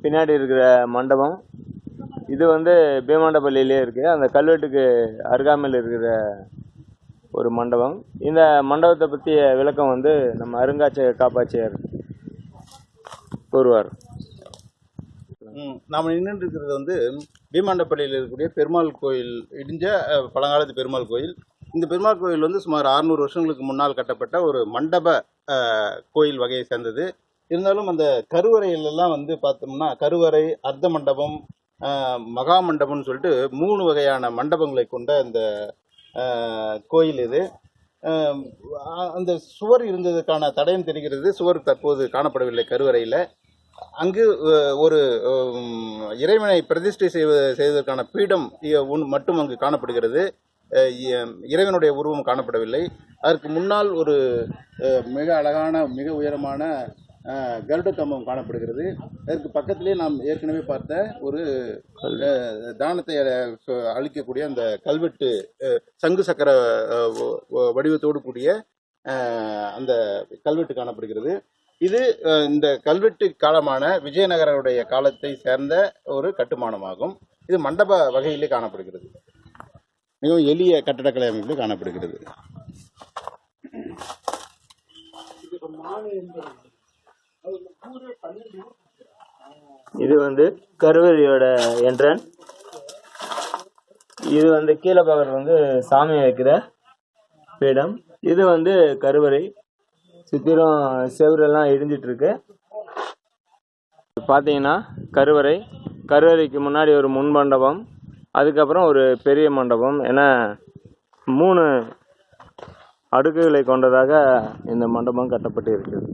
பின்னாடி இருக்கிற மண்டபம் இது வந்து பீமாண்டப்பள்ளியிலே இருக்குது. அந்த கல்வெட்டுக்கு அருகாமையில் இருக்கிற ஒரு மண்டபம். இந்த மண்டபத்தை பற்றிய விளக்கம் வந்து நம்ம அருங்காட்சியக காப்பாட்சியர் கூறுவார். நாம் நின்று இருக்கிறது வந்து பீமாண்டப்பள்ளியில் இருக்கக்கூடிய பெருமாள் கோயில், இடிஞ்ச பழங்காலத்து பெருமாள் கோயில். இந்த பெருமாள் கோயில் வந்து சுமார் 600 வருஷங்களுக்கு முன்னால் கட்டப்பட்ட ஒரு மண்டப கோயில் வகையை சேர்ந்தது. இருந்தாலும் அந்த கருவறையிலெல்லாம் வந்து பார்த்தோம்னா கருவறை, அர்த்த மண்டபம், மகா மண்டபம்னு சொல்லிட்டு 3 வகையான மண்டபங்களை கொண்ட இந்த கோயில் இது. அந்த சுவர் இருந்ததுக்கான தடயம் தெரிகிறது. சுவர் தற்போது காணப்படவில்லை கருவறையில். அங்கு ஒரு இறைவனை பிரதிஷ்டை செய்வதற்கான பீடம் மட்டும் அங்கு காணப்படுகிறது. இறைவனுடைய உருவம் காணப்படவில்லை. அதற்கு முன்னால் ஒரு மிக அழகான, மிக உயரமான கருட கம்பம் காணப்படுகிறது. அதற்கு பக்கத்திலே நாம் ஏற்கனவே பார்த்த ஒரு தானத்தை அளிக்கக்கூடிய அந்த கல்வெட்டு, சங்கு சக்கர வடிவத்தோடு கூடிய அந்த கல்வெட்டு காணப்படுகிறது. இது இந்த கல்வெட்டு காலமான விஜயநகரனுடைய காலத்தை சேர்ந்த ஒரு கட்டுமானமாகும். இது மண்டப வகையிலே காணப்படுகிறது. மிகவும் எளிய கட்டடக்கலை அமைப்பில் காணப்படுகிறது. இது வந்து கருவறையோட என்ட்ரன்ஸ். இது வந்து கீழே பார்க்குறது வந்து சாமி வைக்கிற பீடம். இது வந்து கருவறை. சுற்றிலும் செவரெல்லாம் இடிஞ்சிட்டு இருக்கு. பார்த்தீங்கன்னா கருவறைக்கு முன்னாடி ஒரு முன் மண்டபம், அதுக்கப்புறம் ஒரு பெரிய மண்டபம் என 3 அடுக்குகளை கொண்டதாக இந்த மண்டபம் கட்டப்பட்டு இருக்கிறது.